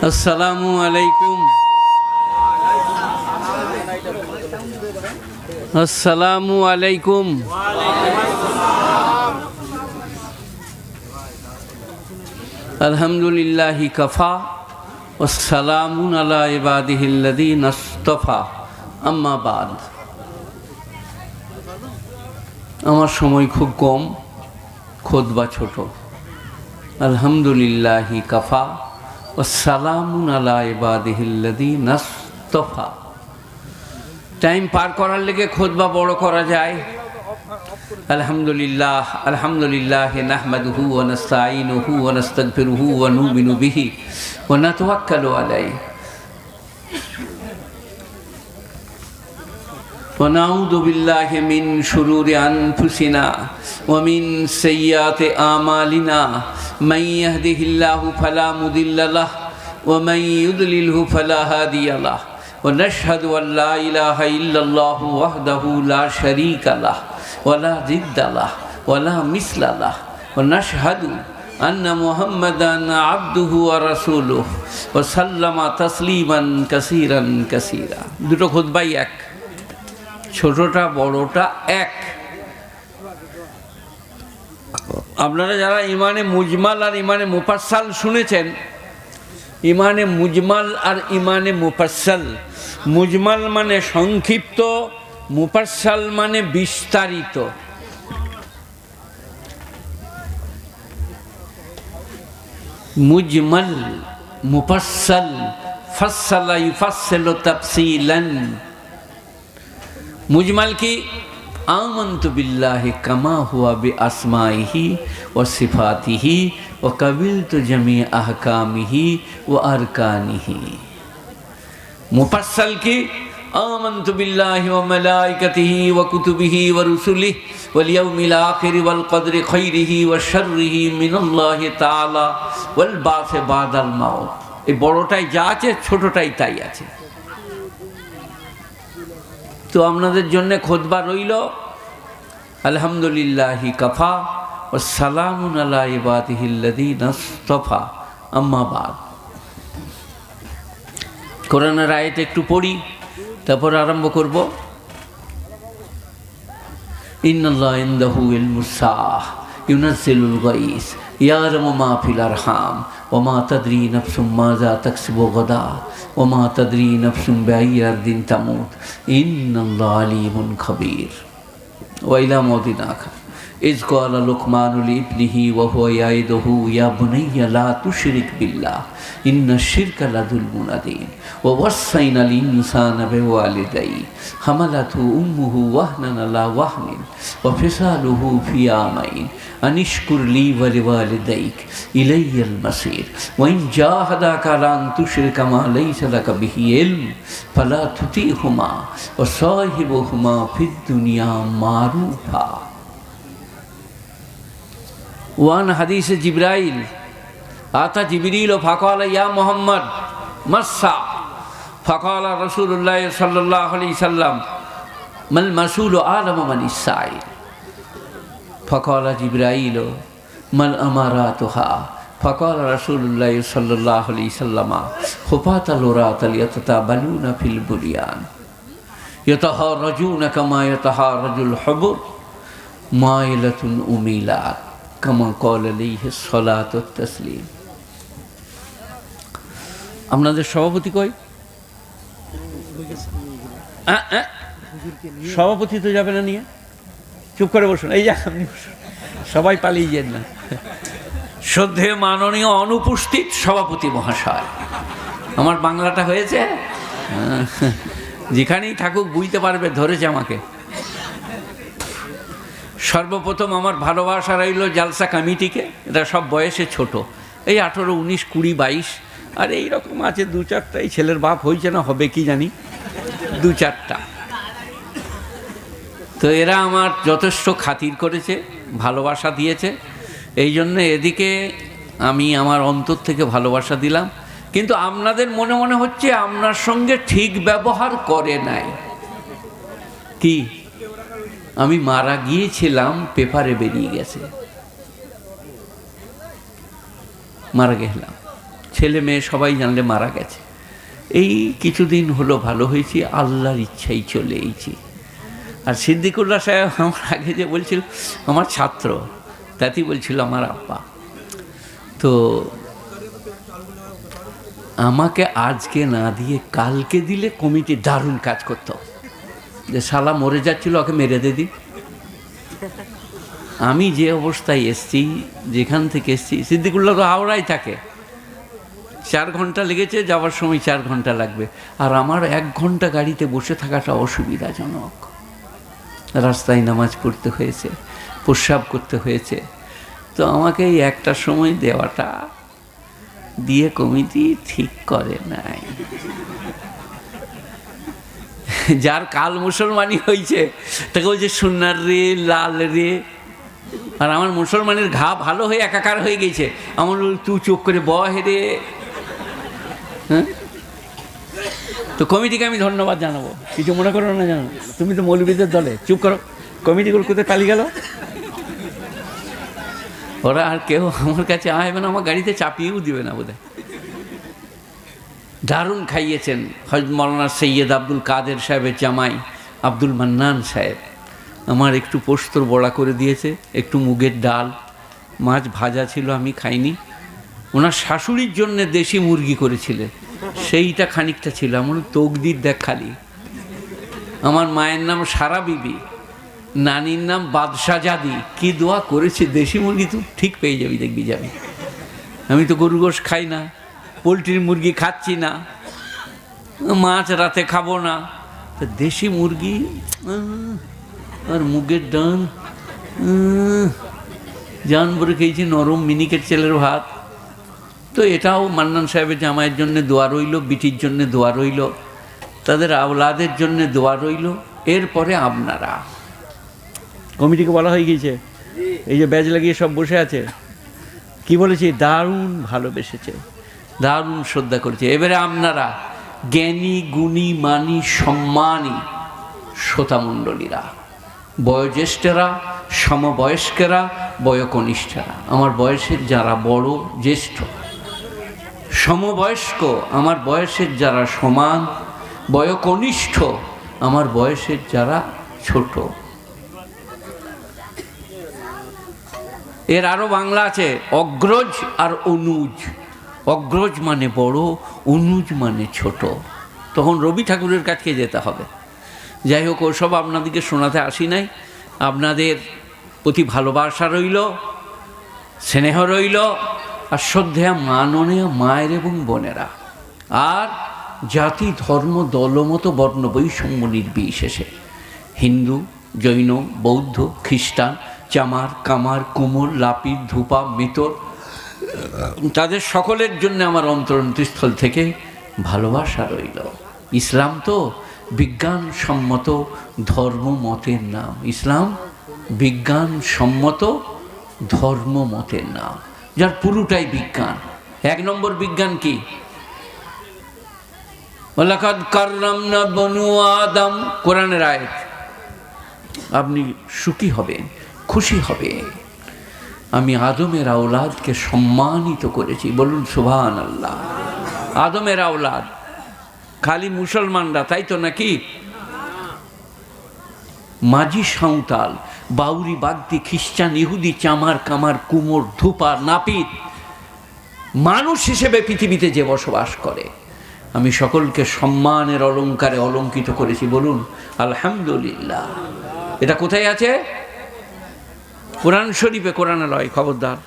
আসসালামু আলাইকুম। আসসালামু আলাইকুম। আলহামদুলিল্লাহি কাফা ওয়াসসালামুন আলা ইবাদিহিল্লাযীনা ইসতাফা, আম্মা বাদ। আমার সময় খুব কম, খুতবা ছোট। আলহামদুলিল্লাহি কাফা ওয়াসসালামুন আলা ইবাদিহিল্লাযীনা ইসতাফা। টাইম পার করার লেগে খুতবা বড় করা যায়। আলহামদুলিল্লাহ আলহামদুলিল্লাহ নাহমাদুহু ওয়া নাস্তাঈনুহু ওয়া নাস্তাগফিরুহু ওয়া নু'মিনু বিহি ওয়া নাতাওয়াক্কালু আলাইহি ওয়া নাউযু বিল্লাহি মিন শুরুরি আনফুসিনা ওয়া মিন সাইয়্যাতি আমালিনা। মান ইয়াহদিহিল্লাহু ফালা মুদিল্লা লাহু ওয়া মান ইউদ্লিলহু ফালা হাদিয়া লাহু। ওয়া নাশহাদু আন লা ইলাহা ইল্লাল্লাহু ওয়াহদাহু লা শারীকা লাহু ওয়ালা জিদ্দা লাহু ওয়ালা মিসলা লাহু। ওয়া নাশহাদু আন্না মুহাম্মাদান আবদুহু ওয়া রাসূলুহু ওয়া সাল্লামা তাসলিমান কাসীরান কাসীরা। দুটো খুতবাই এক, ছোটটা বড়টা এক। আপনারা যারা ইমানে মুজমাল আর ইমানে মুফাসসাল শুনেছেন, ইমানে মুজমাল আর ইমানে মুফাসসাল, মুজমাল মানে সংক্ষিপ্ত, মুফাসসাল মানে বিস্তারিত। মুজমাল, মুফাসসাল, ফাসসালা ইউফাসসিলু তাফসীলান। মুজমাল কি? আমানতু বিল্লাহি কামা হুয়া বিআসমাইহি ওয়া সিফাতিহি ওয়া কাবিলতু জামি আহকামিহি ওয়া আরকানিহি। মুফাসসাল কি? আমানতু বিল্লাহি ওয়া মালাইকাতিহি ওয়া কুতুবিহি ওয়া রুসুলিহি ওয়াল ইয়াউমিল আখির ওয়াল কদরি খাইরিহি ওয়া শাররিহি মিনাল্লাহি তাআলা ওয়াল বাসি বাদাল মাউত। এই বড়টাই যা আছে, ছোটটাই তাই আছে। তো আপনাদের জন্য খুতবা রইল আলহামদুলিল্লাহি কাফা ওয়াসসালামুন আলা ইবাদিহিল্লাযীনা ইসতাফা, আম্মা বাদ। কোরআনের আয়াত একটু পড়ি, তারপর আরম্ভ করব। ইন্নাল্লাহা ইনদাহু ইলমুস সাআহ ইউনাজ্জিলুল গায়স ইয়ালামু মা ফিল আরহাম ওয়া মা তাদরি নাফসুম মাযা তাকসিবু গাদা ওয়া মা তাদরি নাফসুম বিআইয়ি আরদিন তামুত ইন্নাল্লাহা আলীমুন খাবীর। ওয়া ইলা মাউদিন আখার ইয ক্বালা লুকমানু লিইবনিহি ওয়া হুয়া ইয়াইদুহু ইয়া বুনাইয়া লা তুশরিক বিল্লাহ ইন্নাশ শিরকা লাযুলমুন আযীম। ওয়া ওয়াসাইনাল ইনসানা বিওয়ালিদাইহি হামালাতহু উম্মুহু ওয়াহনান আলা ওয়াহনিন ওয়া ফিসালুহু ফি আমাইন আনিশকুর লি ওয়া লিওয়ালিদাইক ইলাইয়াল মাসীর। ওয়া ইন জাহাদাকা আলা আন তুশরিকা মা লাইসা লাকা বিহি ইলম ফালা তুতিহুমা ওয়া সাহিবুহুমা ফিদ দুনিয়া মারুফা। ওয়ান হাদিসে জিবরাইল আতা জিবরিল ফাকালা ইয়া মুহাম্মদ মাসসা ফাকালা রাসূলুল্লাহ সাল্লাল্লাহু আলাইহি সাল্লাম মাল মাসউলু আলামু মানিস সাইল। ফাকালা জিবরাইল মাল আমারাতুহা ফাকালা রাসূলুল্লাহ সাল্লাল্লাহু আলাইহি সাল্লাম খুফাতাল উরাতাল ইয়াতাতাবালুনা ফিল বুনিয়ান ইয়াতাহারাজুনা কামা ইয়াতাহারাজুল হুবুর মাইলাতুন উমিলাত কামা ক্বালা আলাইহিস সালাতু ওয়াত তাসলিম। আপনাদের সভাপতি কই? সভাপতি তো যাবে না নিয়ে, চুপ করে বসুন। এই যে আপনি সবাই পালিয়ে যান না। শ্রদ্ধেয় মাননীয় অনুপস্থিত সভাপতি মহাশয়, আমার বাংলাটা হয়েছে? যেখানেই থাকুক বুঝতে পারবে, ধরেছে আমাকে। সর্বপ্রথম আমার ভালোবাসা রইল জালসা কমিটিকে। এটা সব বয়সে ছোট, এই 18, 19, 20, 22 আর এইরকম আছে 2-4টা। এই ছেলের বাপ হয়েছে না হবে কি জানি, 2-4টা। তো এরা আমার যথেষ্ট খাতির করেছে, ভালোবাসা দিয়েছে। এই জন্য এদিকে আমি আমার অন্তর থেকে ভালোবাসা দিলাম। কিন্তু আপনাদের মনে মনে হচ্ছে আপনার সঙ্গে ঠিক ব্যবহার করে নাই। কি? আমি মারা গিয়েছিলাম, পেপারে বেরিয়ে গেছে, মারা গেলাম। ছেলে মেয়ে সবাই জানলে মারা গেছে। এই কিছুদিন হলো ভালো হয়েছি, আল্লাহর ইচ্ছাই চলে এইছি। আর সিদ্দিকুল্লাহ সাহেব আমার আগে যে বলছিল, আমার ছাত্র, তাতেই বলছিল আমার আব্বা। তো আমাকে আজকে না দিয়ে কালকে দিলে কমিটি দারুণ কাজ করতো, যে শালা মরে যাচ্ছিল ওকে মেরে দিই। আমি যে অবস্থায় এসছি, যেখান থেকে এসছি, সিদ্দিকুল্লাহ তো হাওড়ায় থাকে, 4 ঘন্টা লেগেছে, যাওয়ার সময় 4 ঘন্টা লাগবে। আর আমার 1 ঘন্টা গাড়িতে বসে থাকাটা অসুবিধাজনক। রাস্তায় নামাজ পড়তে হয়েছে, প্রস্রাব করতে হয়েছে। তো আমাকে এই 1টার সময় দেওয়াটা দিয়ে কমিটি ঠিক করে নাই। যার কাল মুসলমানি হয়েছে তাকে বলছে সুন্নার রে, লাল রে। আর আমার মুসলমানের ঘা ভালো হয়ে একাকার হয়ে গেছে। আমার তুই চোখ করে বহে রে। হ্যাঁ, তো কমিটিকে আমি ধন্যবাদ জানাবো, কিছু মনে করো না। জানো তুমি তো মৌলবীদের দলে, চুপ করো। কমিটিগুলো কোথায় পালিয়ে গেল? ওরা আর কেউ আমার কাছে আসবে না, আমার গাড়িতে চাপিয়েও দিবে না বোধহয়। দারুণ খাইয়েছেন হযরত মাওলানা সৈয়দ আব্দুল কাদের সাহেবের জামাই আব্দুল মান্নান সাহেব। আমার একটু পোস্তর বড়া করে দিয়েছে, একটু মুগের ডাল, মাছ ভাজা ছিল, আমি খাইনি। ওনার শাশুড়ির জন্যে দেশি মুরগি করেছিলেন, সেইটা খানিকটা ছিল। আমার তকদির দেখ খালি। আমার মায়ের নাম সারা বিবি, নানির নাম বাদশাজাদি। কি দোয়া করেছে, দেশি মুরগি তো ঠিক পেয়ে যাবি, দেখবি যাবি। আমি তো গরু গোশ খাই না, পোলট্রির মুরগি খাচ্ছি না, মাছ রাতে খাবো না, তো দেশি মুরগি আর মুগের ডাল জান ভরে খেয়েছি, নরম মিনিকেট চালের ভাত। তো এটাও মান্নান সাহেবের জামাইয়ের জন্য দোয়া রইল, বিটির জন্য দোয়া রইল, তাদের আওলাদের জন্য দোয়া রইল। এরপরে আপনারা, কমিটিকে বলা হয়ে গিয়েছে, এই যে ব্যাজ লাগিয়ে সব বসে আছে, কি বলেছি, দারুণ ভালোবেসেছে, দারুণ শ্রদ্ধা করেছে। এবারে আপনারা জ্ঞানী, গুণী, মানী, সম্মানী শ্রোতামণ্ডলীরা, বয়োজ্যেষ্ঠরা, সমবয়স্কেরা, বয়কনিষ্ঠরা, আমার বয়সের যারা বড় জ্যেষ্ঠ, সমবয়স্ক আমার বয়সের যারা সমান, বয়কনিষ্ঠ আমার বয়সের যারা ছোট। এর আরও বাংলা আছে, অগ্রজ আর অনুজ। অগ্রজ মানে বড়, অনুজ মানে ছোট। তখন রবি ঠাকুরের কাছে যেতে হবে। যাই হোক, ওসব আপনাদেরকে শোনাতে আসি নাই। আপনাদের প্রতি ভালোবাসা রইল, স্নেহ রইল, আর শ্রদ্ধেয়া মাননীয় মায়ের এবং বোনেরা, আর জাতি, ধর্ম, দলমত, বর্ণ বৈষম্য নির্বিশেষে, হিন্দু, জৈন, বৌদ্ধ, খ্রিস্টান, চামার, কামার, কুমোর, লাপির, ধূপা, মিতর, তাদের সকলের জন্য আমার অন্তরস্থল থেকে ভালোবাসা রইল। ইসলাম তো বিজ্ঞানসম্মত ধর্মমতের নাম। ইসলাম বিজ্ঞানসম্মত ধর্মমতের নাম, যার পুরোটাই বিজ্ঞান। 1 নম্বর বিজ্ঞান কি? ওয়ালাকাদ কাররামনা বনু আদম, কোরআনের আয়াত। আপনি সুখী হবেন, খুশি হবেন। আমি আদমের আওলাদকে সম্মানিত করেছি, বলুন সুবহানাল্লাহ। আদমের আওলাদ খালি মুসলমানরা, তাই তো নাকি? মাঝি, সাঁওতাল, বাউরি, বাগদি, খ্রিস্টান, ইহুদি, চামার, কামার, কুমোর, ধূপা, নাপিত, মানুষ হিসেবে পৃথিবীতে যে বসবাস করে, আমি সকলকে সম্মানের অলঙ্কারে অলঙ্কিত করেছি, বলুন আলহামদুলিল্লাহ। এটা কোথায় আছে? কোরআন শরীফে। কোরআনে লয়, খবরদার,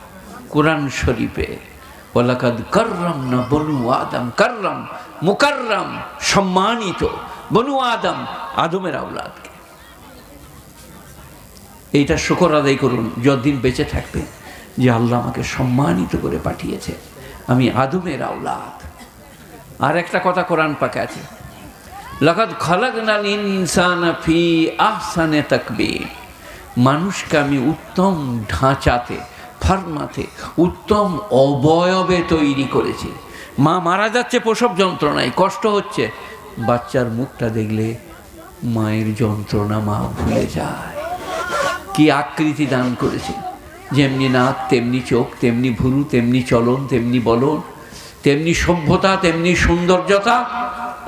কোরআন শরীফে। ওয়ালাকাদ কাররামনা বনু আদম, কাররাম মুকাররাম, সম্মানিত, বনু আদম, আদমের আওলাদকে। এইটা শুকর আদায় করুন যতদিন বেঁচে থাকবে, যে আল্লাহ আমাকে সম্মানিত করে পাঠিয়েছে, আমি আদমের আওলাদ। আর একটা কথা কোরআন পাকে আছে, লাকাদ খালাকনাল ইনসানা ফি আহসানি তাকবীর। মানুষকে আমি উত্তম ঢাঁচাতে, ফরমাতে, উত্তম অবয়বে তৈরি করেছি। মা মারা যাচ্ছে প্রসব যন্ত্রণায়, কষ্ট হচ্ছে, বাচ্চার মুখটা দেখলে মায়ের যন্ত্রণা মা ভুলে যায়। কি আকৃতি দান করেছে, যেমনি নাক তেমনি চোখ, তেমনি ভুরু, তেমনি চলন, তেমনি বলন, তেমনি সভ্যতা, তেমনি সৌন্দর্যতা।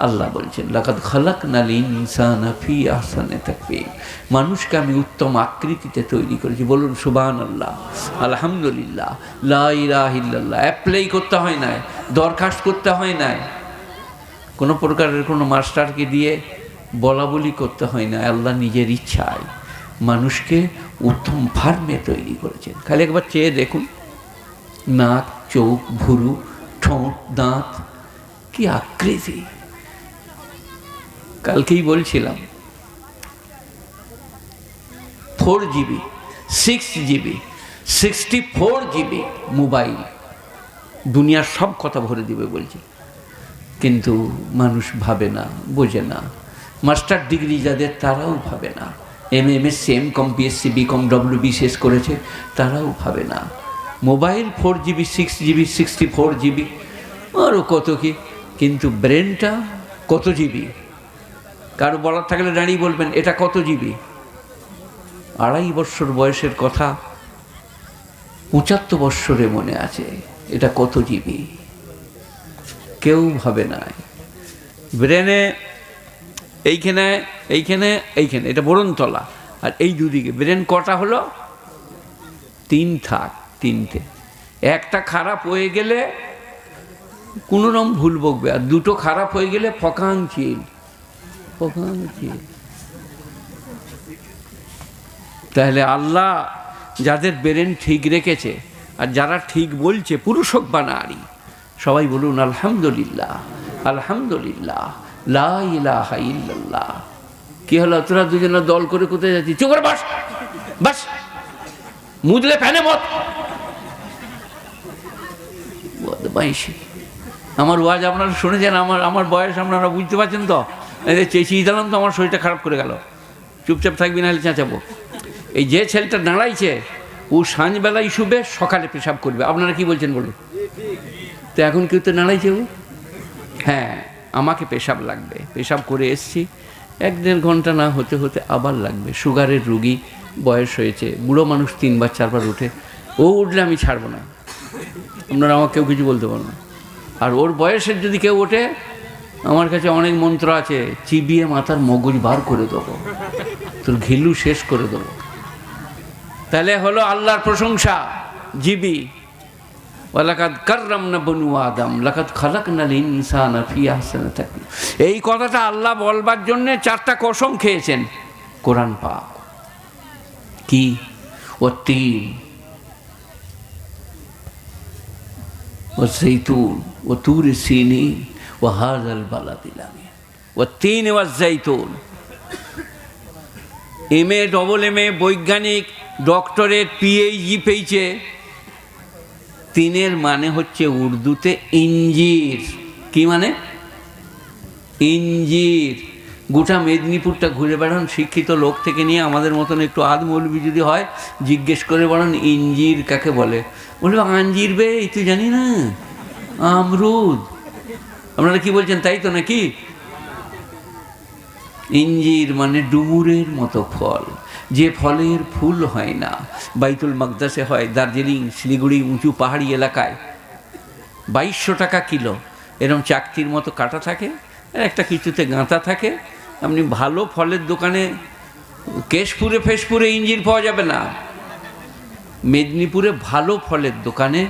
আল্লাহ বলছেন লাকাদ খালাকনাল ইনসানা ফি আহসানি তাকওয়িম, মানুষকে আমি উত্তম আকৃতিতে তৈরি করেছি। বলুন সুবহানাল্লাহ, আলহামদুলিল্লাহ, লা ইলাহা ইল্লাল্লাহ। অ্যাপ্লাই করতে হয় না, দরখাস্ত করতে হয় না, কোনো প্রকারের কোনো মাস্টারকে দিয়ে বলা বলি করতে হয় না। আল্লাহ নিজের ইচ্ছায় মানুষকে উত্তম ফার্মে তৈরি করেছেন। খালি একবার চেয়ে দেখুন, নাক, চোখ, ভুরু, ঠোঁট, দাঁত, কি আকৃতি। কালকেই বলছিলাম 4GB, 6GB, 64GB মোবাইল দুনিয়ার সব কথা ভরে দিবে বলছি, কিন্তু মানুষ ভাবে না, বোঝে না। মাস্টার ডিগ্রি যাদের, তারাও ভাবে না। MSc, MCom, BSc, BCom, WB শেষ করেছে, তারাও ভাবে না। মোবাইল 4GB, 6GB, 64GB, আরও কত কি, কিন্তু ব্রেনটা কত জিবি? কারো বলার থাকলে দাঁড়িয়ে বলবেন এটা কত জিবি? 2.5 বছর বয়সের কথা 75 বৎসরে মনে আছে, এটা কত জিবি? কেউ ভাবে না। ব্রেনে এইখানে এইখানে এইখানে, এটা বরণতলা, আর এই দুদিকে ব্রেন কটা হলো? 3 থাক, 3টে। একটা খারাপ হয়ে গেলে কোনো রকম ভুল বকবে, আর 2টো খারাপ হয়ে গেলে ফকাংচিল ফকাংচিল। তাহলে আল্লাহ যাদের ব্রেন ঠিক রেখেছে, আর যারা ঠিক বলছে, পুরুষ হোক বা নারী, সবাই বলুন আলহামদুলিল্লাহ, আলহামদুলিল্লাহ, লা ইলাহা ইল্লাল্লাহ। কি হলো, তোরা দুজনে দল করে কোথায় যাচ্ছি? চুপ করে বাস, বাস, মুদলে ফেনে মত। বদমাইশি। আমার ওয়াজ আপনারা শুনেছেন, আমার বয়স আপনারা বুঝতে পারছেন তো? চেঁচিয়ে দিলাম তো, আমার শরীরটা খারাপ করে গেল। চুপচাপ থাকবি, নাহলে চেঁচাবো। এই যে ছেলেটা দাঁড়াইছে, ও সাঁঝবেলায় শুবে, সকালে পেশাব করবে। আপনারা কি বলছেন বলুন? তো এখন কেউ তো দাঁড়াইছে ও, হ্যাঁ আমাকে পেশাব লাগবে, পেশাব করে এসছি, 1-1.5 ঘন্টা না হতে হতে আবার লাগবে। সুগারের রুগী, বয়স হয়েছে, বুড়ো মানুষ 3বার 4বার উঠে, ও উঠলে আমি ছাড়বো না। আপনারা আমাকে কেউ কিছু বলতে পারবেন না। আর ওর বয়সের যদি কেউ ওঠে, আমার কাছে অনেক মন্ত্র আছে, চিবিয়ে মাথার মগজ বার করে দেবো, তোর ঘিলু শেষ করে দেবো। তাহলে হলো আল্লাহর প্রশংসা, জিবি। ওয়ালাকাদ কাররামনা বনু আদম, লাকাদ খালাকনাল ইনসানা ফি আহসানি তাকওয়িম। এই কথাটা আল্লাহ বলবার জন্য 4টা কসম খেয়েছেন কোরআন পাক। কি? ওয়াত্তিন ওয়াজ্জাইতুন ওয়াতুর সিনিন ওয়াহাযাল বালাদিল আমিন। ওয়াত্তিন ওয়াজ্জাইতুন। MA, AA, বৈজ্ঞানিক, ডক্টরেট, PhD পেয়েছে। 3-এর মানে হচ্ছে উর্দুতে ইঞ্জির। কি মানে? ইঞ্জির। গোটা মেদিনীপুরটা ঘুরে বেড়ান, শিক্ষিত লোক থেকে নিয়ে আমাদের মতন একটু আধমৌলবি যদি হয়, জিজ্ঞেস করে বেড়ান ইঞ্জির কাকে বলে। বলবে আঞ্জির বে, এই তুই জানি না, আমরুদ। আপনারা কি বলছেন, তাই তো নাকি? ইঞ্জির মানে ডুমুরের মতো ফল, যে ফলের ফুল হয় না। বাইতুল মাকদাসে হয়, দার্জিলিং, শিলিগুড়ি উঁচু পাহাড়ি এলাকায় 2200 টাকা কিলো। এরকম চাকতির মতো কাটা থাকে, একটা কিছুতে গাঁথা থাকে। আপনি ভালো ফলের দোকানে কেশপুরে ফেশপুরে ইঞ্জির পাওয়া যাবে না। মেদিনীপুরে ভালো ফলের দোকানে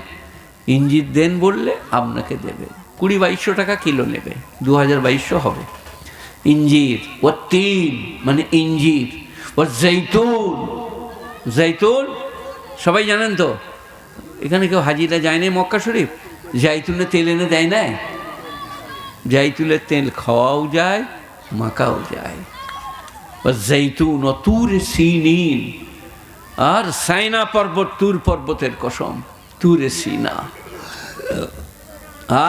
ইঞ্জির দেন বললে আপনাকে দেবে। 20-2200 টাকা কিলো নেবে, 2200 হবে। ইঞ্জির। ওয়াত্তিন মানে ইঞ্জির। ওয়াজ্জাইতুন, জাইতুন সবাই জানেন তো। এখানে কেউ হাজিরা যায় না মক্কা শরীফ? জাইতুনের তেল এনে দেয় না? জাইতুনের তেল খাওয়াও যায়, মাখাও যায়। ওয়াজ্জাইতুন ওয়াতুর সিনিন। আর সাইনা পর্বত, তুর পর্বতের কসম, তুরে সিনা।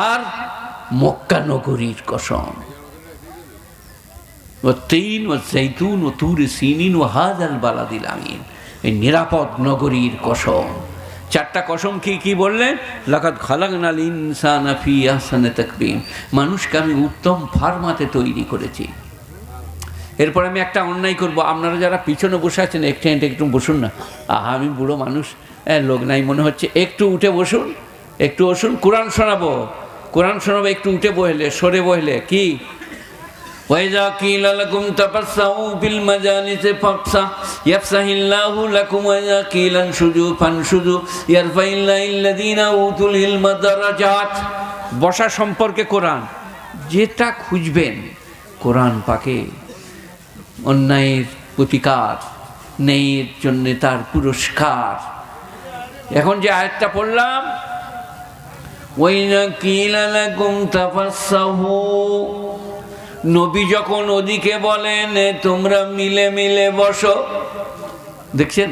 আর মক্কা নগরীর কসম। ওয়াত্তিন ওয়াজ্জাইতুন ওয়াতুর সিনিন ওয়াহাযাল বালাদিল আমিন। এই নিরাপদ নগরীর কসম। 4টা কসম কি কি বললেন? লাকাদ খালাকনাল ইনসানা ফি আহসানি তাকওয়িম, মানুষকে আমি উত্তম ফার্মাতে তৈরি করেছি। এরপর আমি একটা অন্যায় করব, আপনারা যারা পিছনে বসে আছেন একটু বসুন না। আমি বুড়ো মানুষ, লোক নাই মনে হচ্ছে, একটু উঠে বসুন, একটু বসুন, কোরআন শোনাবো। কোরআন শোনাবে একটু উঠে বসলে, সরে বসলে কি ওয়াইজা কিলা লাকুম তাফাসসাহু ফিল মাজালিসি ফাফসাহ ইয়াফসাহিল্লাহু লাকুম ওয়াইজা কিলা আনশুজু ফানশুজু ইয়ারফাইল্লাহিল্লাযীনা উতুল ইলমা দারাজাত। বসা সম্পর্কে কোরআন, যেটা খুঁজবেন কোরআন পাকে অন্যায়ের প্রতিকার, ন্যায়ের জন্যে তার পুরস্কার। এখন যে আয়াতটা পড়লাম ওয়াইজা কিলা লাকুম তাফাসসাহু, নবী যখন ওদিকে বলেন তোমরা মিলে মিলে বসো, দেখছেন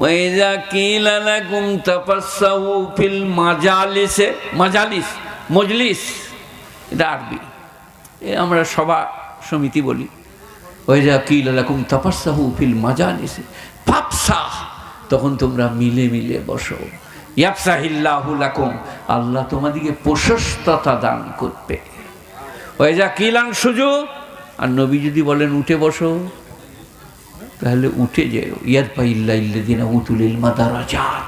ওয়াইজা কিলা লাকুম তাফাসসাহু ফিল মাজালিসে, মাজালিস মজলিস এটা আরবি, আমরা সভা সমিতি বলি। ওয়াইজা কিলা লাকুম তাফাসসাহু ফিল মাজালিসে ফাফসাহ, তখন তোমরা মিলে মিলে বসো। ইয়াফসাহিল্লাহু লাকুম, আল্লাহ তোমাদেরকে প্রশস্ততা দান করবে। ওয়াইজা কিলা আনশুজু, আর নবী যদি বলেন উঠে বসো তাহলে উঠে যেও। ইয়ারফাইল্লাহিল্লাযীনা উতুল ইলমা দারাজাত,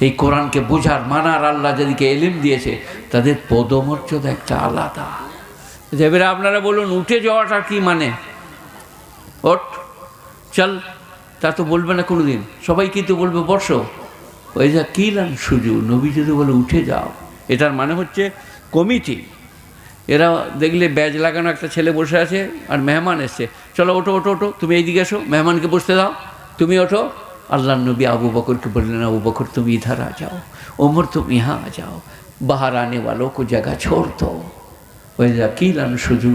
এই কোরআনকে বোঝার মানার আল্লাহ যাদেরকে ইলম দিয়েছে তাদের পদমর্যাদা একটা আলাদা। এবারে আপনারা বলুন উঠে যাওয়াটা কি মানে? ওঠ চল, তা তো বলবে না কোনোদিন, সবাই কিন্তু বলবে বসো। ওয়াইজা কিলা আনশুজু, নবী যদি বলে উঠে যাও, এটার মানে হচ্ছে কমিটি। এরা দেখলে ব্যাজ লাগানো একটা ছেলে বসে আছে আর মেহমান এসছে, চলো ওঠো ওঠো ওঠো, তুমি এইদিকে এসো, মেহমানকে বসতে দাও, তুমি ওঠো। আল্লাহ নবী আবু বকরকে বললেন আবু বকর তুমি ইধার আ যাও, ওমর তুমি ইহা আ যাও, বাহার আনে वालों को জায়গা छोड़ दो। ওয়াইজা কিলা আনশুজু,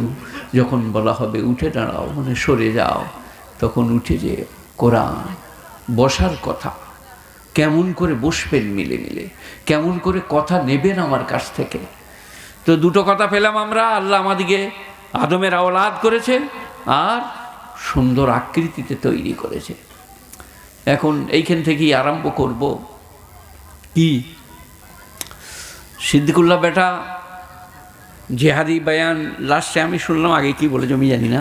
যখন বলা হবে উঠে দাঁড়াও মানে সরে যাও, তখন উঠে যে কোরআন বসার কথা, কেমন করে বসবেন মিলে মিলে, কেমন করে কথা নেবেন আমার কাছ থেকে। তো দুটো কথা পেলাম আমরা, আল্লাহ আমাদিকে আদমের আওলাদ করেছে আর সুন্দর আকৃতিতে তৈরি করেছে। এখন এইখান থেকেই আরম্ভ করব। কি সিদ্দিকুল্লাহ বেটা জেহাদি বায়ান লাস্টে আমি শুনলাম, আগে কি বলেছে আমি জানি না,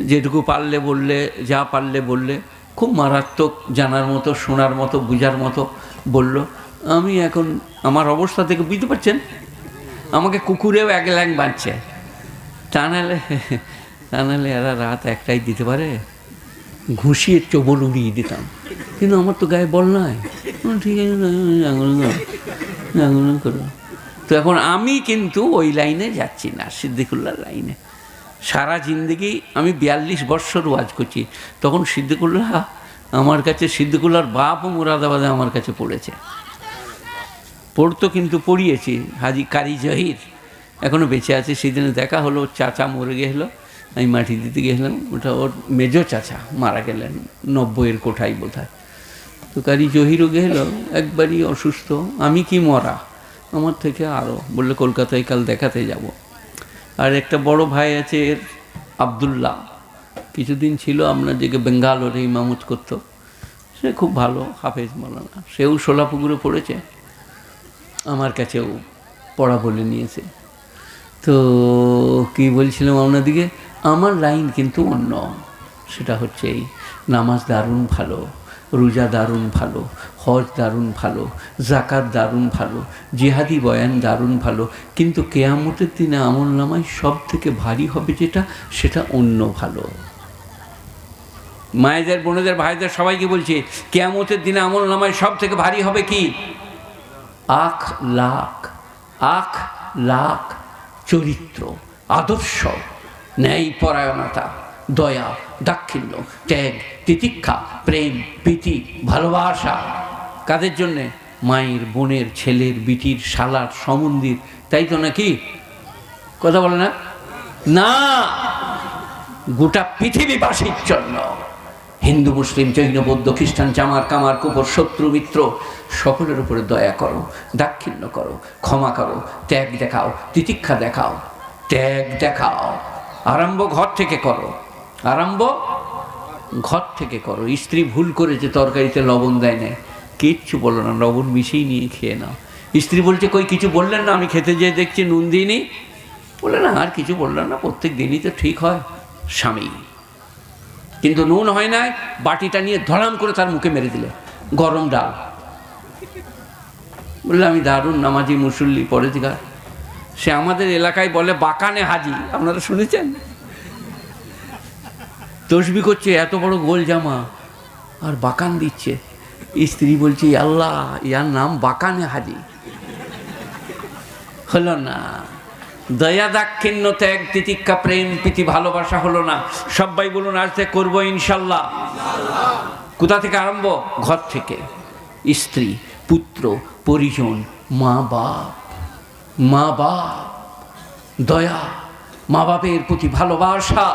যেটুকু পারলে বললে, যা পারলে বললে, খুব মারাত্মক জানার মতো, শোনার মতো, বুঝার মতো বলল। আমি এখন আমার অবস্থা থেকে বুঝতে পারছেন, আমাকে কুকুরেও এক ল্যাং বাঁধছে, তা নাহলে এরা রাত একটাই দিতে পারে, ঘুষিয়ে চোবল উড়িয়ে দিতাম, কিন্তু আমার তো গায়ে বল নাই। ঠিক আছে আঙুল করো। তো এখন আমি কিন্তু ওই লাইনে যাচ্ছি না, সিদ্দিকুল্লাহর লাইনে। সারা জিন্দগি আমি 42 বৎসর ওয়াজ করছি, তখন সিদ্দিকুল্লাহ আমার কাছে, সিদ্দিকুল্লাহর বাপও মুরাদাবাদে আমার কাছে পড়েছে, পড়তো কিন্তু পড়িয়েছি। হাজি কারি জহির এখনও বেঁচে আছে, সেদিনে দেখা হলো, চাচা মরে গেলো, আমি মাটি দিতে গেলাম, ওটা ওর মেজো চাচা মারা গেলেন 90-এর কোঠায় বোধহয়। তো কারি জহিরও গেল, একবারই অসুস্থ, আমি কি মরা, আমার থেকে আরও, বললে কলকাতায় কাল দেখাতে যাব। আর একটা বড় ভাই আছে এর আবদুল্লাহ, কিছুদিন ছিল আপনার দিকে বেঙ্গালোরে ইমামত করতো, সে খুব ভালো হাফেজ মাওলানা, সেও সোলাপুকুরে পড়েছে, আমার কাছেও পড়া বলে নিয়েছে। তো কি বলছিলাম আপনাদিকে, আমার লাইন কিন্তু অন্য, সেটা হচ্ছে এই নামাজ দারুণ ভালো, রোজা দারুণ ভালো, হজ দারুণ ভালো, জাকাত দারুণ ভালো, জিহাদি বয়ান দারুণ ভালো, কিন্তু কেয়ামতের দিনে আমল নামায় সব থেকে ভারী হবে যেটা, সেটা অন্য ভালো। মায়েদের, বোনেদের, ভাইদের সবাইকে বলছি, কেয়ামতের দিনে আমল নামায় সব থেকে ভারী হবে কি? আখ-লাখ চরিত্র, আদর্শ, ন্যায় পরায়ণতা, দয়া, দাক্ষিণ্য, ত্যাগ, তিতিক্ষা, প্রেম, প্রীতি, ভালোবাসা। কাদের জন্যে? মায়ের, বোনের, ছেলের, বিটির, শালার, সমন্দির, তাই তো নাকি? কথা বলে না? না, গোটা পৃথিবীবাসীর জন্য। হিন্দু, মুসলিম, জৈন, বৌদ্ধ, খ্রিস্টান, চামার, কামার, কুকুর, শত্রু, মিত্র, সকলের উপরে দয়া করো, দাক্ষিণ্য করো, ক্ষমা করো, ত্যাগ দেখাও, তিতিক্ষা দেখাও, ত্যাগ দেখাও। আরম্ভ ঘর থেকে করো, আরম্ভ ঘর থেকে করো। স্ত্রী ভুল করেছে, তরকারিতে লবণ দেয় না, কিচ্ছু বলো না, লবণ মিশিয়ে নিয়ে খেয়ে নাও। স্ত্রী বলছে কই কিছু বললেন না, আমি খেতে যেয়ে দেখছি নুন দিইনি, বলে না আর কিছু বললেন না, প্রত্যেক দিনই তো ঠিক হয়। স্বামী কিন্তু নুন হয় না, বাটিটা নিয়ে ধরাম করে তার মুখে মেরে দিলে, গরম ডাল। বললে আমি দারুণ নামাজি মুসল্লি পরেজগার, সে আমাদের এলাকায় বলে বাকানে হাজি, আপনারা শুনেছেন? তসবি করছে, এত বড় গোল জামা আর বাকান দিচ্ছে। স্ত্রী বলছে আল্লাহ, ইয়ার নাম বাকানে হাজি। হলো না। দয়া দাক্ষিণ্য ত্যাগ তিতিক্ষা প্রেম প্রীতি ভালোবাসা হলো না। সবাই বলুন আজ থেকে করবো ইনশাল্লাহ। কোথা থেকে আরম্ভ? ঘর থেকে। স্ত্রী, পুত্র, পরিজন, মা বাপ। মা বাপ, দয়া, মা বাপের প্রতি ভালোবাসা।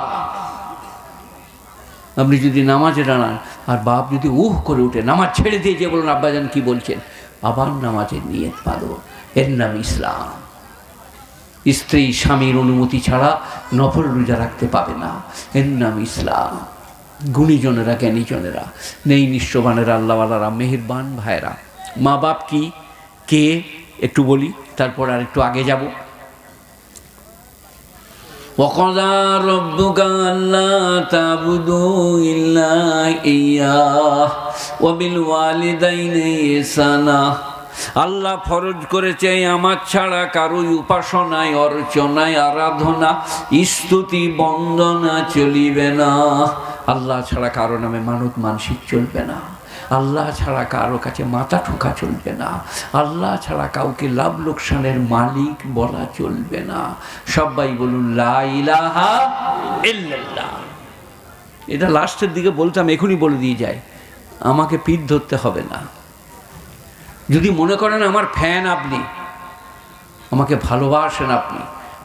আপনি যদি নামাজে দাঁড়ান আর বাপ যদি করে উঠে নামাজ ছেড়ে দিয়ে যে বলুন আব্বাজান কি বলছেন, আবার নামাজের নিয়ত পালো, এর নাম ইসলাম। স্ত্রী স্বামীর অনুমতি ছাড়া নফল রোজা রাখতে পাবে না, এর নাম ইসলাম। গুণীজনেরা, জ্ঞানীজনেরা, নেই নিঃস্ববানেরা, আল্লাহওয়ালারা, মেহেরবান ভাইরা। মা বাপ কি, কে একটু বলি, তারপর আর একটু আগে যাব। وَقَضَى رَبُّكَ أَلَّا تَعْبُدُوا إِلَّا إِيَّاهُ وَبِالْوَالِدَيْنِ إِحْسَانًا। আল্লাহ ফরজ করেছে আমার ছাড়া কারোই উপাসনায়, অর্চনায়, আরাধনা, স্তুতি, বন্দনা চলিবে না। আল্লাহ ছাড়া কারো নামে মানত মানসিক চলবে না। আল্লাহ ছাড়া কারো কাছে মাথা ঠোকা চলবে না। আল্লাহ ছাড়া কাউকে লাভ লোকসানের মালিক বলা চলবে না। সবাই বলুন লা ইলাহা ইল্লাল্লাহ। এটা লাস্টের দিকে বলতাম, এখনই বলে দিয়ে যায়, আমাকে পিঠ ধরতে হবে না। যদি মনে করেন আমার ফ্যান আপনি, আমাকে ভালোবাসেন আপনি,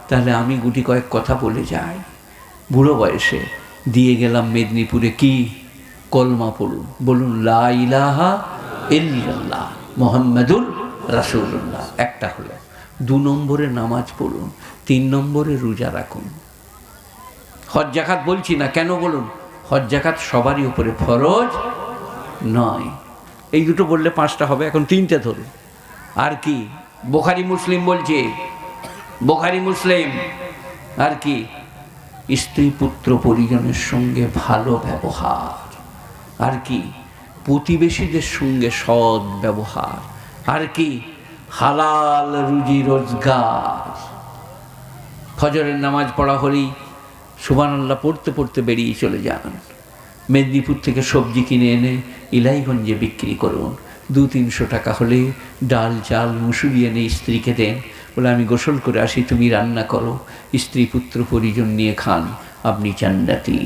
তাহলে আমি গুটি কয়েক কথা বলে যাই। বুড়ো বয়সে দিয়ে গেলাম মেদিনীপুরে, কি কলমা পড়ুন, বলুন লা ইলাহা ইল্লাল্লাহ মুহাম্মাদুর রাসূলুল্লাহ। একটা হলো। 2 নম্বরে নামাজ পড়ুন, 3 নম্বরে রোজা রাখুন। হজ যাকাত বলছি না, কেন বলুন? হজ যাকাত সবারই উপরে ফরজ নয়। এই দুটো বললে 5টা হবে, এখন 3টে ধরুন। আর কি? বুখারী মুসলিম বলছে, বুখারী মুসলিম। আর কি? স্ত্রী পুত্র পরিজনের সঙ্গে ভালো ব্যবহার। আর কি? প্রতিবেশীদের সঙ্গে সৎ ব্যবহার। আর কি? হালাল রুজি রোজগার। ফজরের নামাজ পড়া হলেই সুবহানাল্লাহ পড়তে পড়তে বেরিয়ে চলে যান। মেদিনীপুর থেকে সবজি কিনে এনে ইলাইগঞ্জে বিক্রি করুন। 200-300 টাকা হলে ডাল চাল মুসুরি এনে স্ত্রীকে দেন, বলে আমি গোসল করে আসি, তুমি রান্না করো, স্ত্রী পুত্র পরিজন নিয়ে খান, আপনি জান্নাতি।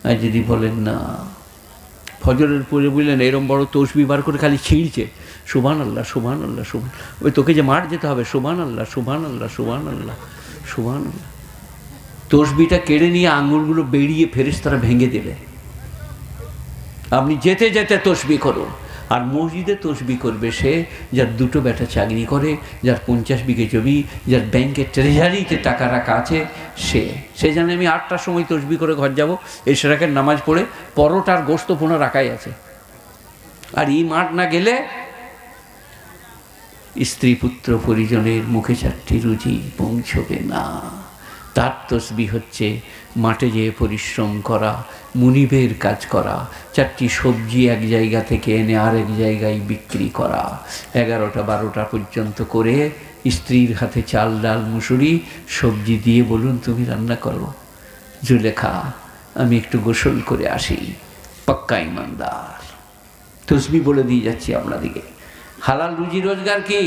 আর যদি বলেন না, ফজরের পরে বললেন এরম বড় তসবি বার করে খালি ছিঁড়ছে, সুবহানাল্লাহ সুবহানাল্লাহ সুবহান, ওই তোকে যে মাঠ যেতে হবে, সুবহানাল্লাহ সুবহানাল্লাহ সুবহানাল্লাহ সুবহানাল্লাহ। তসবিটা কেড়ে নিয়ে আঙুলগুলো বেরিয়ে ফেরেশতারা ভেঙে দেবে। আপনি যেতে যেতে তসবি করুন। আর মসজিদে তসবি করবে সে যার 2টো বেটা চাকরি করে, যার 50 বিঘে জমি, যার ব্যাংকের ট্রেজারিতে টাকা রাখা আছে, সে জানে আমি 8টার সময় তসবি করে ঘর যাব, এশরাকের নামাজ পড়ে পরোটার গোস্ত পোনা রাখাই আছে। আর এই মাঠ না গেলে স্ত্রী পুত্র পরিজনের মুখে 4টি রুজি পৌঁছবে না। তার তসবি হচ্ছে মাঠে যেয়ে পরিশ্রম করা, মুনিবের কাজ করা, 4টি সবজি এক জায়গা থেকে এনে আরেক জায়গায় বিক্রি করা, 11টা-12টা পর্যন্ত করে স্ত্রীর হাতে চাল ডাল মুসুরি সবজি দিয়ে বলুন তুমি রান্না করো, জুলেখা আমি একটু গোসল করে আসি। পাক্কা ইমানদার। তসবি বলে দিয়ে যাচ্ছি আপনাদিকে। হালাল রুজি রোজগার কি?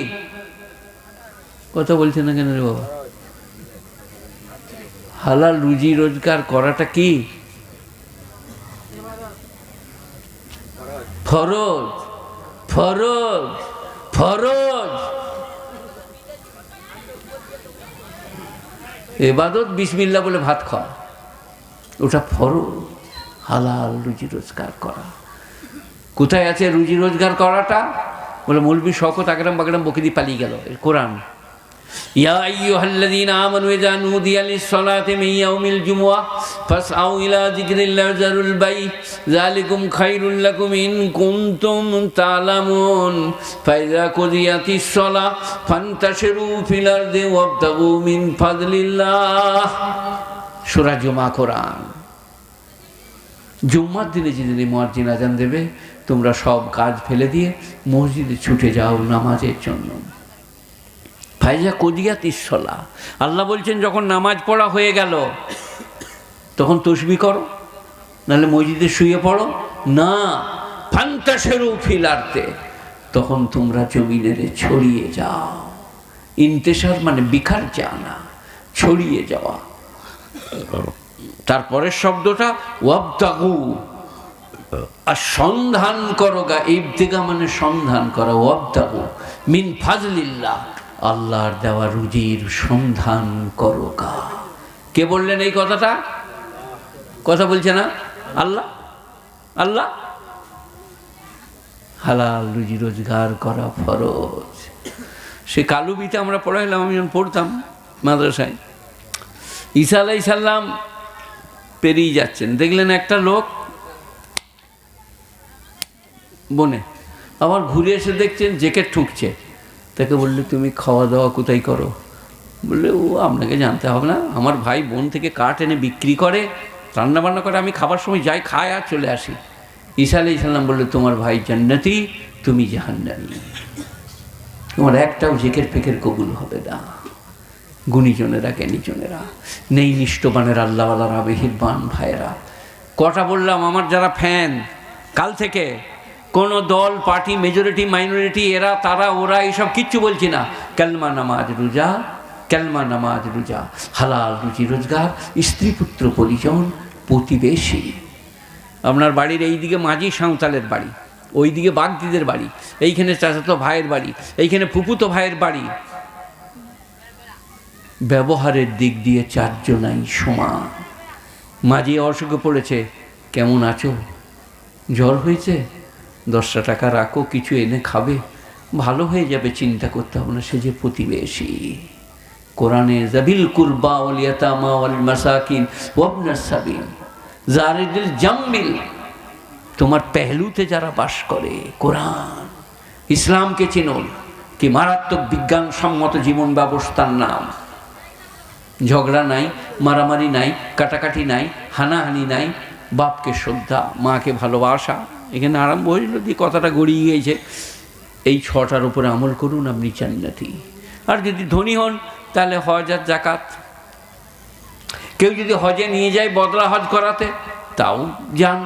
কথা বলছেন না কেন রে বাবা? হালাল রুজি রোজগার করাটা কি? ফরজ, ফরজ, ফরজ। ইবাদত বিসমিল্লাহ বলে ভাত খাওয়া, ওটা ফরজ। হালাল রুজি রোজগার করা কোথায় আছে? রুজি রোজগার করাটা বলে মৌলবি শওকত আগরাম বাগরাম বকে দিয়ে পালিয়ে গেল। কোরআন, ইয়া আইয়ুহাল্লাযীনা আমানু ইযা নুদিয়া লিস-সালাতি মিন ইয়াউমিল জুমুআহ ফাসআউ ইলা যিকরিল্লাহি ওয়া যারুল বাই' যালিকুম খায়রুল লাকুম ইন কুনতুম তা'লামুন ফাইযা কুদিয়াতিস-সালাহ ফান্তাশিরু ফিল আরদি ওয়াবতাগু মিন ফাদলিল্লাহ। সূরা জুমা, কোরআন। জুম্মার দিনে যেদিন মুয়াজ্জিন আজান দেবে, তোমরা সব কাজ ফেলে দিয়ে মসজিদে ছুটে যাও নামাজের জন্য। ফাইজা কদিয়াত ইসলা, আল্লাহ বলছেন যখন নামাজ পড়া হয়ে গেল তখন তসবিহ করো, নাহলে মসজিদে শুয়ে পড়ো না। ফান্তাশিরু ফিল আরদে, তখন তোমরা জমিনের ছড়িয়ে যাও। ইন্তেশার মানে বিখার জানা, ছড়িয়ে যাওয়া। তারপরের শব্দটা ওয়াবতাগু, আর সন্ধান করো গা। ইবতিগা মানে সন্ধান করা। ওয়াবতাগু মিন ফাজলিল্লাহ, আল্লাহর দেওয়া রুজির সন্ধান করো গা। কে বললেন এই কথাটা? কথা বলছে না আল্লাহ? আল্লাহ হালাল রুজি রোজগার করা ফরজ। সে কালুবিতে আমরা পড়াইলাম, আমি যখন পড়তাম মাদ্রাসায়, ঈসা আলাইহিস সালাম পেরিয়ে যাচ্ছেন, দেখলেন একটা লোক বনে, আবার ঘুরে এসে দেখছেন জ্যাকেট ঠুকছে। তাকে বললে তুমি খাওয়া দাওয়া কোথায় করো? বললে ও আপনাকে জানতে হবে না, আমার ভাই বোন থেকে কাঠ এনে বিক্রি করে, রান্নাবান্না করে, আমি খাবার সময় যাই, খাই আর চলে আসি। ঈসা আলাইহিস সালাম বললে তোমার ভাই জান্নাতি, তুমি জাহান্নামী, তোমার একটাও জেকের ফেকের কবুল হবে না। গুণীজনেরা জ্ঞানীজনেরা, নেই নিষ্ঠবানের আল্লাহওয়ালারা, মেহেরবান ভাইয়েরা। কটা বললাম, আমার যারা ফ্যান কাল থেকে, কোনো দল পার্টি মেজরিটি মাইনরিটি এরা তারা ওরা এইসব কিচ্ছু বলছি না। কালমা নামাজ রোজা, কালমা নামাজ রোজা, হালাল রুজি রোজগার, স্ত্রী পুত্র পরিজন, প্রতিবেশী। আপনার বাড়ির এইদিকে মাঝি সাঁওতালের বাড়ি, ওইদিকে বাগদিদের বাড়ি, এইখানে চাচাতো ভাইয়ের বাড়ি, এইখানে ফুফুতো ভাইয়ের বাড়ি। ব্যবহারের দিক দিয়ে চারজনাই সমান। মাঝি অসুখে পড়েছে, কেমন আছো? জ্বর হয়েছে, 10টা টাকা রাখো, কিছু এনে খাবে, ভালো হয়ে যাবে, চিন্তা করতে হবে না। সে যে প্রতিবেশী। কোরআনে জাবিল কুরবা ওয়াল ইয়াতামা ওয়াল মাসাকিন ওয়াবনাস সাবিল জারিদিল জামবিল, তোমার পেহলুতে যারা বাস করে। কোরআন ইসলামকে চিনুন, কি মারাত্মক বিজ্ঞানসম্মত জীবন ব্যবস্থার নাম। ঝগড়া নাই, মারামারি নাই, কাটাকাটি নাই, হানাহানি নাই, বাপকে শ্রদ্ধা, মাকে ভালোবাসা। এখানে আরম্ভ হয়েছিল দিয়ে কথাটা গড়িয়ে গিয়েছে। এই 6টার উপরে আমল করুন, আপনি জান্নাতি। আর যদি ধনী হন তাহলে হজ আর যাকাত। কেউ যদি হজে নিয়ে যায় বদলা হজ করাতে, তাও যান।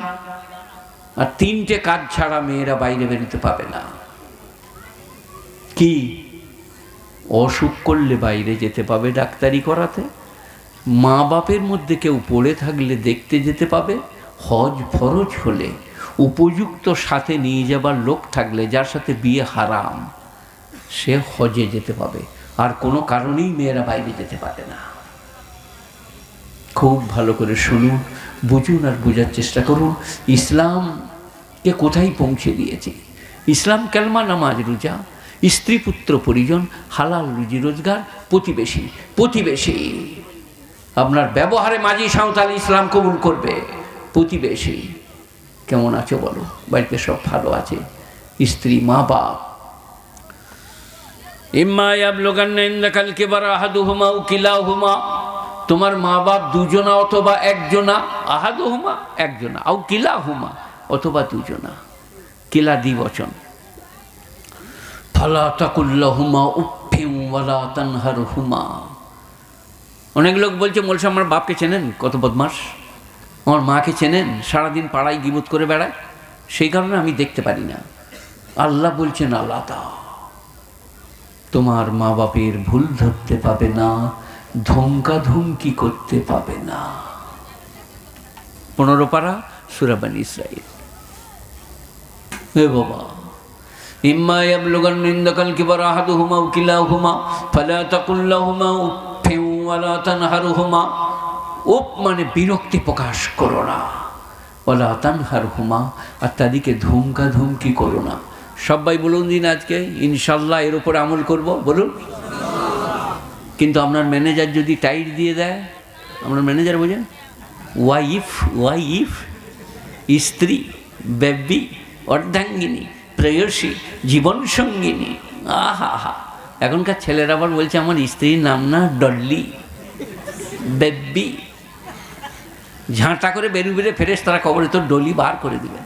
আর 3টে কাজ ছাড়া মেয়েরা বাইরে বেরোতে পাবে না। কি? অসুখ করলে বাইরে যেতে পাবে ডাক্তারি করাতে, মা বাপের মধ্যে কেউ পড়ে থাকলে দেখতে যেতে পাবে, হজ ফরজ হলে উপযুক্ত সাথে নিয়ে যাবার লোক থাকলে, যার সাথে বিয়ে হারাম, সে হজে যেতে পাবে। আর কোনো কারণেই মেয়েরা বাইরে যেতে পারে না। খুব ভালো করে শুনুন, বুঝুন আর বোঝার চেষ্টা করুন ইসলামকে কোথায় পৌঁছে দিয়েছে। ইসলাম কালমা নামাজ রোজা, স্ত্রী পুত্র পরিজন, হালাল রুজি রোজগার, প্রতিবেশী। প্রতিবেশী আপনার ব্যবহারে মাঝি সাঁওতাল ইসলাম কবুল করবে। প্রতিবেশী কেমন আছো বলো? বাড়িতে সব ভালো আছে? স্ত্রী, মা বাপ। ইম্মা ইয়াবলুগান্না ইনদাকাল কিবারা আহাদুহুমা আও কিলাহুমা, তোমার মা বাপ দুজনা অথবা একজনা, আহাদুহুমা একজনা, আও কিলাহুমা অথবা দুজনা, কিলা দ্বিবচন। ফালা তাকুল লাহুমা উফফিন ওয়ালা তানহারহুমা। অনেক লোক বলছে মোল সাহেব আমার বাপকে চেনেন? কত বদমাস। আমার মাকে চেনেন? সারাদিন পাড়ায় গিবত করে বেড়ায়, সেই কারণে আমি দেখতে পারি না। আল্লাহ বলছেন আলাদা, তোমার মা বাপের ভুল ধরতে পাবে না, ধমকাধমকি করতে পাবে না। 15 পারা সূরা বনী ইসরাঈল। হে বাবা, ইম্মা ইয়াবলুগান্না ইনদাকাল কিবারা আহাদুহুমা আও কিলাহুমা ফালা তাকুল লাহুমা উফফিন ওয়ালা তানহারহুমা। উপ মানে বিরক্তি প্রকাশ করো না, ওয়ালা তানহারহুমা, আর তাদেরকে ধমকাধমকি করো না। সবাই বলুন দিন আজকে ইনশাল্লাহ এর উপর আমল করব, বলুন। কিন্তু আপনার ম্যানেজার যদি টাইট দিয়ে দেয়, আপনার ম্যানেজার বোঝেন, ওয়াইফ স্ত্রী, বেবি, অর্ধাঙ্গিনী, প্রেয়সী, জীবনসঙ্গিনী, আহা হা। এখনকার ছেলেরা আবার বলছে আমার স্ত্রীর নাম না ডল্লি, বেবি। ঝাঁটা করে বেরুবেরে ফেরেশতারা কবরে তোর ডলি বার করে দিবে।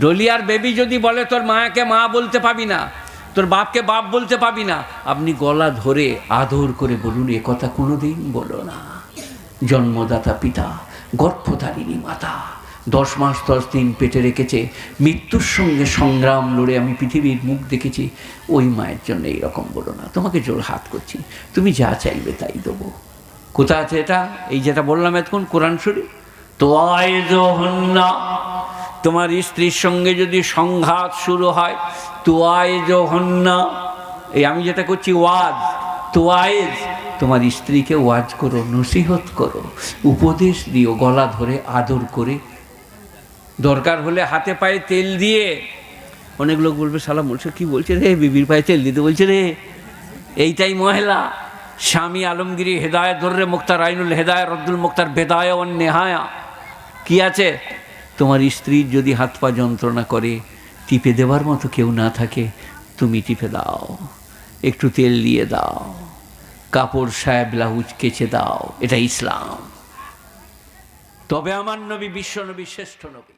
ডলি আর বেবি যদি বলে তোর মাকে মা বলতে পাবি না, তোর বাপকে বাপ বলতে পাবি না, আপনি গলা ধরে আদর করে বলুন, এ কথা কোনোদিন বলো না। জন্মদাতা পিতা, গর্ভধারিণী মাতা, 10 মাস 10 দিন পেটে রেখেছে, মৃত্যুর সঙ্গে সংগ্রাম লড়ে আমি পৃথিবীর মুখ দেখেছি, ওই মায়ের জন্য এইরকম বলো না। তোমাকে জোর হাত করছি, তুমি যা চাইবে তাই দেবো। কোথা আছে এটা? এই যেটা বললাম এতক্ষণ, কোরআন শরীফ। তোয়াইজহুন্না, তোমার স্ত্রীর সঙ্গে যদি সংঘাত শুরু হয়, তোয়াইজহুন্না, এই আমি যেটা করছি ওয়াজ, তোয়াইজ, তোমার স্ত্রীকে ওয়াজ করো, নসিহত করো, উপদেশ দিও, গলা ধরে আদর করে, দরকার হলে হাতে পায়ে তেল দিয়ে। অনেক লোক বলবে, শালা বলছে কি বলছে রে, বিবির পায়ে তেল দিতে বলছে রে। এইটাই মহিলা। স্বামী আলমগিরি হেদায়ত দর্রে মুক্তার আইনুল হেদায় রদ্দুল মুক্তার বেদায়া ও নেহায়া কি আছে? তোমার স্ত্রীর যদি হাত পা যন্ত্রণা করে, টিপে দেওয়ার মতো কেউ না থাকে, তুমি টিপে দাও, একটু তেল দিয়ে দাও, কাপড় সায়া ব্লাউজ কেচে দাও। এটা ইসলাম। তবে আমার নবী বিশ্ব নবী, শ্রেষ্ঠ নবী।